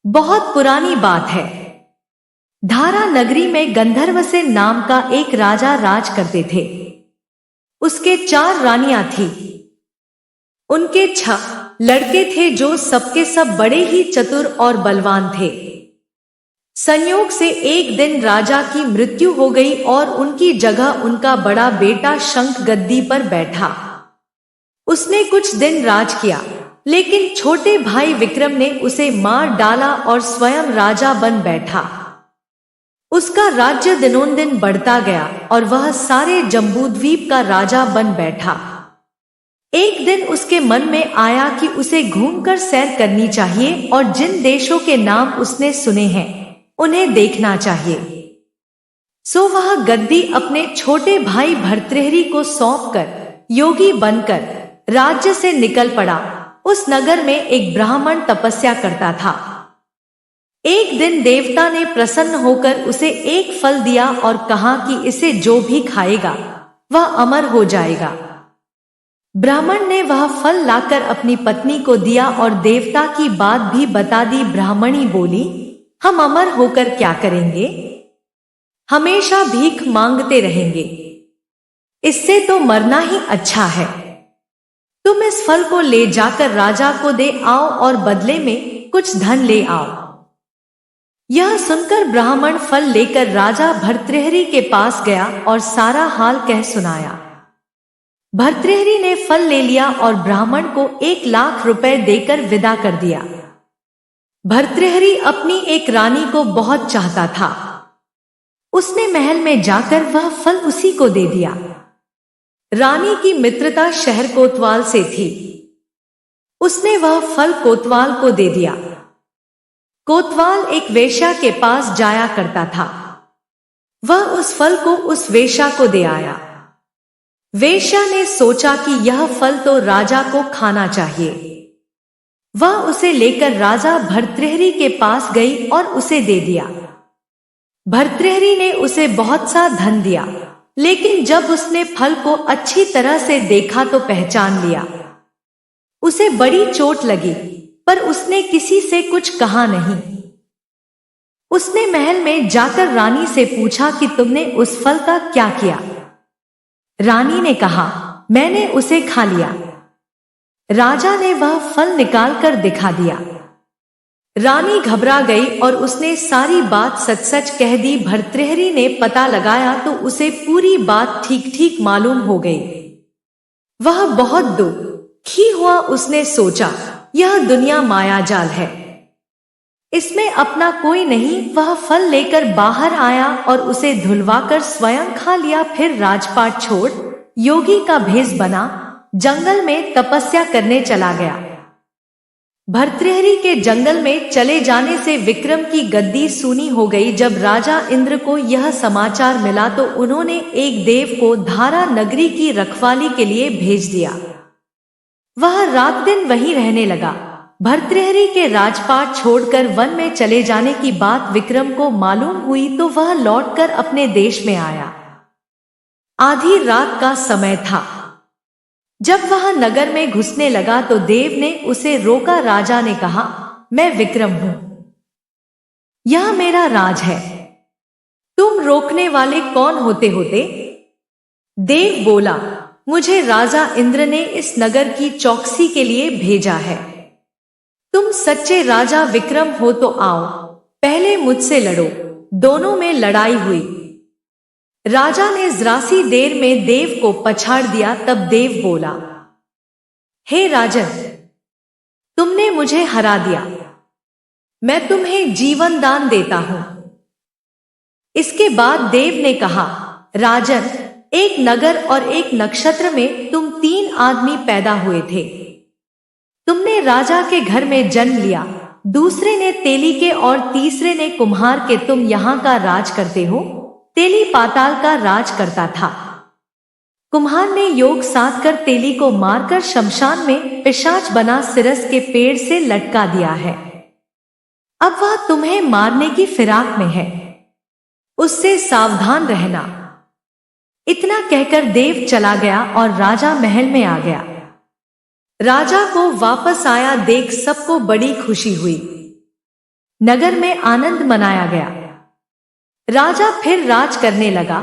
बहुत पुरानी बात है। धारा नगरी में गंधर्वसेन नाम का एक राजा राज करते थे। उसके 4 रानियां थी। उनके 6 लड़के थे जो सबके सब बड़े ही चतुर और बलवान थे। संयोग से एक दिन राजा की मृत्यु हो गई और उनकी जगह उनका बड़ा बेटा शंख गद्दी पर बैठा। उसने कुछ दिन राज किया, लेकिन छोटे भाई विक्रम ने उसे मार डाला और स्वयं राजा बन बैठा। उसका राज्य दिनोंदिन बढ़ता गया और वह सारे जम्बूद्वीप का राजा बन बैठा। एक दिन उसके मन में आया कि उसे घूमकर सैर करनी चाहिए और जिन देशों के नाम उसने सुने हैं उन्हें देखना चाहिए। सो वह गद्दी अपने छोटे भाई भर्तृहरि को सौंपकर योगी बनकर राज्य से निकल पड़ा। उस नगर में एक ब्राह्मण तपस्या करता था। एक दिन देवता ने प्रसन्न होकर उसे एक फल दिया और कहा कि इसे जो भी खाएगा वह अमर हो जाएगा। ब्राह्मण ने वह फल लाकर अपनी पत्नी को दिया और देवता की बात भी बता दी। ब्राह्मणी बोली, हम अमर होकर क्या करेंगे? हमेशा भीख मांगते रहेंगे। इससे तो मरना ही अच्छा है। तुम इस फल को ले जाकर राजा को दे आओ और बदले में कुछ धन ले आओ। यह सुनकर ब्राह्मण फल लेकर राजा भर्तृहरि के पास गया और सारा हाल कह सुनाया। भर्तृहरि ने फल ले लिया और ब्राह्मण को 1 लाख रुपए देकर विदा कर दिया। भर्तृहरि अपनी एक रानी को बहुत चाहता था। उसने महल में जाकर वह फल उसी को दे दिया। रानी की मित्रता शहर कोतवाल से थी। उसने वह फल कोतवाल को दे दिया। कोतवाल एक वेश्या के पास जाया करता था। वह उस फल को उस वेश्या को दे आया। वेश्या ने सोचा कि यह फल तो राजा को खाना चाहिए। वह उसे लेकर राजा भर्तृहरि के पास गई और उसे दे दिया। भर्तृहरि ने उसे बहुत सा धन दिया, लेकिन जब उसने फल को अच्छी तरह से देखा तो पहचान लिया। उसे बड़ी चोट लगी, पर उसने किसी से कुछ कहा नहीं। उसने महल में जाकर रानी से पूछा कि तुमने उस फल का क्या किया? रानी ने कहा, मैंने उसे खा लिया। राजा ने वह फल निकालकर दिखा दिया। रानी घबरा गई और उसने सारी बात सच सच कह दी। भर्तृहरि ने पता लगाया तो उसे पूरी बात ठीक ठीक मालूम हो गई। वह बहुत दुखी हुआ। उसने सोचा, यह दुनिया मायाजाल है, इसमें अपना कोई नहीं। वह फल लेकर बाहर आया और उसे धुलवाकर स्वयं खा लिया। फिर राजपाट छोड़ योगी का भेष बना जंगल में तपस्या करने चला गया। भर्तृहरि के जंगल में चले जाने से विक्रम की गद्दी सूनी हो गई। जब राजा इंद्र को यह समाचार मिला तो उन्होंने एक देव को धारा नगरी की रखवाली के लिए भेज दिया। वह रात दिन वहीं रहने लगा। भर्तृहरि के राजपाट छोड़कर वन में चले जाने की बात विक्रम को मालूम हुई तो वह लौटकर अपने देश में आया। आधी रात का समय था। जब वह नगर में घुसने लगा तो देव ने उसे रोका। राजा ने कहा, मैं विक्रम हूं, यह मेरा राज है, तुम रोकने वाले कौन होते? देव बोला, मुझे राजा इंद्र ने इस नगर की चौकसी के लिए भेजा है। तुम सच्चे राजा विक्रम हो तो आओ, पहले मुझसे लड़ो। दोनों में लड़ाई हुई। राजा ने जरा सी देर में देव को पछाड़ दिया। तब देव बोला, हे राजन, तुमने मुझे हरा दिया, मैं तुम्हें जीवन दान देता हूं। इसके बाद देव ने कहा, राजन, एक नगर और एक नक्षत्र में तुम 3 आदमी पैदा हुए थे। तुमने राजा के घर में जन्म लिया, दूसरे ने तेली के और तीसरे ने कुम्हार के। तुम यहाँ का राज करते हो। तेली पाताल का राज करता था। कुम्हार ने योग साध कर तेली को मारकर शमशान में पिशाच बना सिरस के पेड़ से लटका दिया है। अब वह तुम्हें मारने की फिराक में है, उससे सावधान रहना। इतना कहकर देव चला गया और राजा महल में आ गया। राजा को वापस आया देख सबको बड़ी खुशी हुई। नगर में आनंद मनाया गया। राजा फिर राज करने लगा।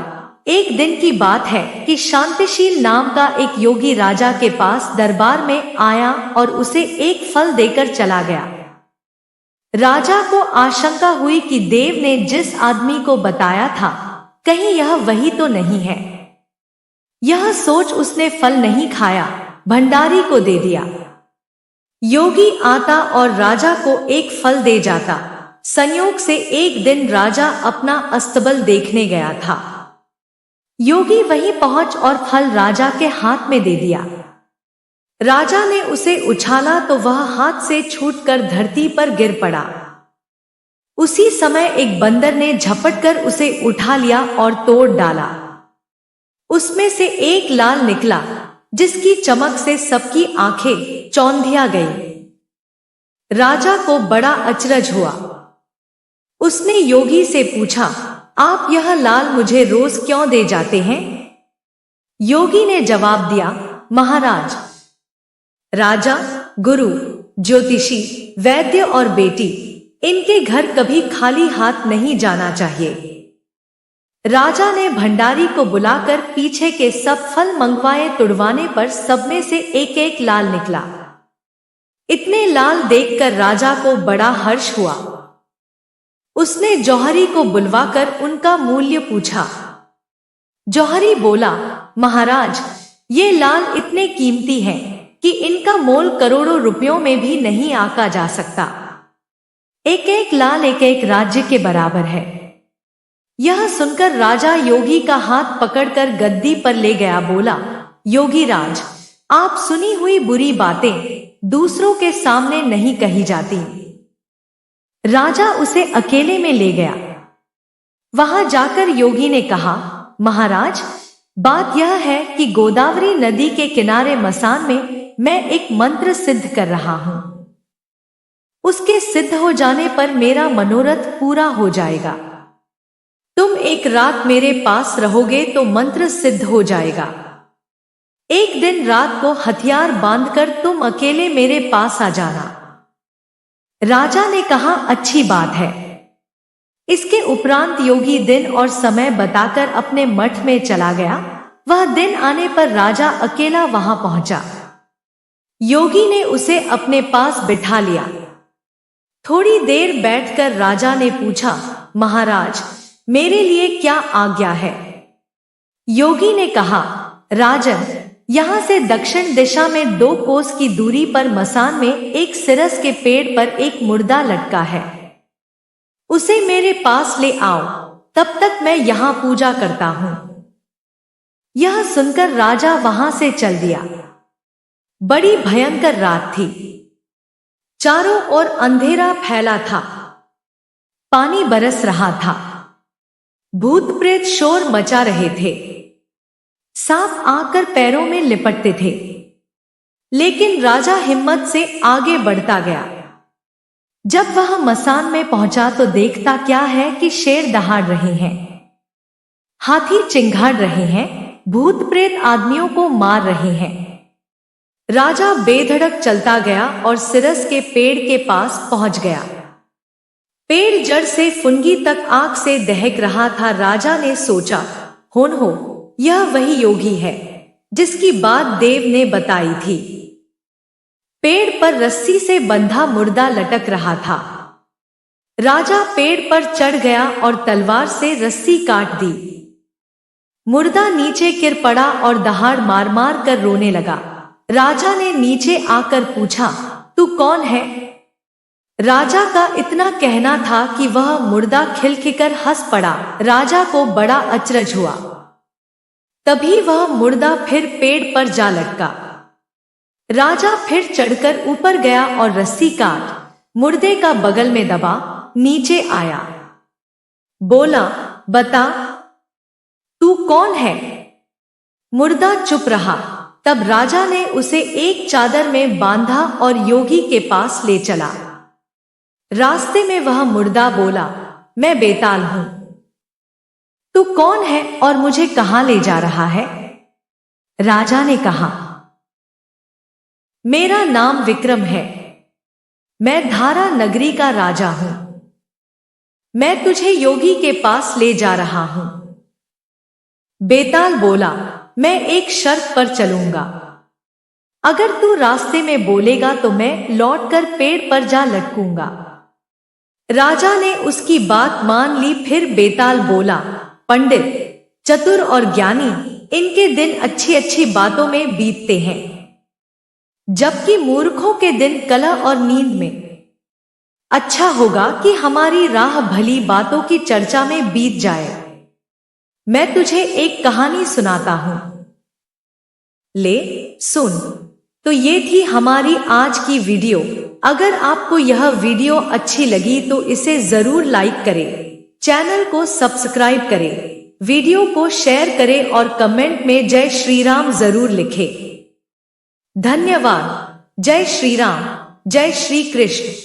एक दिन की बात है कि शांतिशील नाम का एक योगी राजा के पास दरबार में आया और उसे एक फल देकर चला गया। राजा को आशंका हुई कि देव ने जिस आदमी को बताया था कहीं यह वही तो नहीं है। यह सोच उसने फल नहीं खाया, भंडारी को दे दिया। योगी आता और राजा को एक फल दे जाता। संयोग से एक दिन राजा अपना अस्तबल देखने गया था। योगी वहीं पहुंच और फल राजा के हाथ में दे दिया। राजा ने उसे उछाला तो वह हाथ से छूटकर धरती पर गिर पड़ा। उसी समय एक बंदर ने झपट कर उसे उठा लिया और तोड़ डाला। उसमें से एक लाल निकला जिसकी चमक से सबकी आंखें चौंधिया गई। राजा को बड़ा अचरज हुआ। उसने योगी से पूछा, आप यह लाल मुझे रोज क्यों दे जाते हैं? योगी ने जवाब दिया, महाराज, राजा, गुरु, ज्योतिषी, वैद्य और बेटी, इनके घर कभी खाली हाथ नहीं जाना चाहिए। राजा ने भंडारी को बुलाकर पीछे के सब फल मंगवाए। तुड़वाने पर सब में से एक एक लाल निकला। इतने लाल देखकर राजा को बड़ा हर्ष हुआ। उसने जौहरी को बुलवाकर उनका मूल्य पूछा। जौहरी बोला, महाराज, ये लाल इतने कीमती हैं कि इनका मोल करोड़ों रुपयों में भी नहीं आंका जा सकता। एक एक लाल एक एक राज्य के बराबर है। यह सुनकर राजा योगी का हाथ पकड़कर गद्दी पर ले गया। बोला, योगी राज, आप सुनी हुई बुरी बातें दूसरों के सामने नहीं कही जाती। राजा उसे अकेले में ले गया। वहां जाकर योगी ने कहा, महाराज, बात यह है कि गोदावरी नदी के किनारे मसान में मैं एक मंत्र सिद्ध कर रहा हूं। उसके सिद्ध हो जाने पर मेरा मनोरथ पूरा हो जाएगा। तुम एक रात मेरे पास रहोगे तो मंत्र सिद्ध हो जाएगा। एक दिन रात को हथियार बांधकर तुम अकेले मेरे पास आ जाना। राजा ने कहा, अच्छी बात है। इसके उपरांत योगी दिन और समय बताकर अपने मठ में चला गया। वह दिन आने पर राजा अकेला वहां पहुंचा। योगी ने उसे अपने पास बिठा लिया। थोड़ी देर बैठकर राजा ने पूछा, महाराज, मेरे लिए क्या आज्ञा है? योगी ने कहा, राजन, यहां से दक्षिण दिशा में 2 कोस की दूरी पर मसान में एक सिरस के पेड़ पर एक मुर्दा लटका है। उसे मेरे पास ले आओ, तब तक मैं यहां पूजा करता हूं। यह सुनकर राजा वहां से चल दिया। बड़ी भयंकर रात थी। चारों ओर अंधेरा फैला था। पानी बरस रहा था। भूत प्रेत शोर मचा रहे थे। सांप आकर पैरों में लिपटते थे। लेकिन राजा हिम्मत से आगे बढ़ता गया। जब वह मसान में पहुंचा तो देखता क्या है कि शेर दहाड़ रहे हैं, हाथी चिंघाड़ रहे हैं, भूत प्रेत आदमियों को मार रहे हैं। राजा बेधड़क चलता गया और सिरस के पेड़ के पास पहुंच गया। पेड़ जड़ से फुनगी तक आग से दहक रहा था। राजा ने सोचा, हो यह वही योगी है जिसकी बात देव ने बताई थी। पेड़ पर रस्सी से बंधा मुर्दा लटक रहा था। राजा पेड़ पर चढ़ गया और तलवार से रस्सी काट दी। मुर्दा नीचे गिर पड़ा और दहाड़ मार मार कर रोने लगा। राजा ने नीचे आकर पूछा, तू कौन है? राजा का इतना कहना था कि वह मुर्दा खिलखिलकर हंस पड़ा। राजा को बड़ा अचरज हुआ। तभी वह मुर्दा फिर पेड़ पर जा लटका। राजा फिर चढ़कर ऊपर गया और रस्सी काट मुर्दे का बगल में दबा नीचे आया। बोला, बता, तू कौन है? मुर्दा चुप रहा। तब राजा ने उसे एक चादर में बांधा और योगी के पास ले चला। रास्ते में वह मुर्दा बोला, मैं बेताल हूं। तू कौन है और मुझे कहां ले जा रहा है? राजा ने कहा, मेरा नाम विक्रम है। मैं धारा नगरी का राजा हूं। मैं तुझे योगी के पास ले जा रहा हूं। बेताल बोला, मैं एक शर्त पर चलूंगा। अगर तू रास्ते में बोलेगा तो मैं लौटकर पेड़ पर जा लटकूंगा। राजा ने उसकी बात मान ली। फिर बेताल बोला, पंडित, चतुर और ज्ञानी, इनके दिन अच्छी अच्छी बातों में बीतते हैं, जबकि मूर्खों के दिन कलह और नींद में। अच्छा होगा कि हमारी राह भली बातों की चर्चा में बीत जाए। मैं तुझे एक कहानी सुनाता हूं, ले सुन। तो ये थी हमारी आज की वीडियो। अगर आपको यह वीडियो अच्छी लगी तो इसे जरूर लाइक करें, चैनल को सब्सक्राइब करें, वीडियो को शेयर करें और कमेंट में जय श्री राम जरूर लिखें। धन्यवाद। जय श्री राम, जय श्री कृष्ण।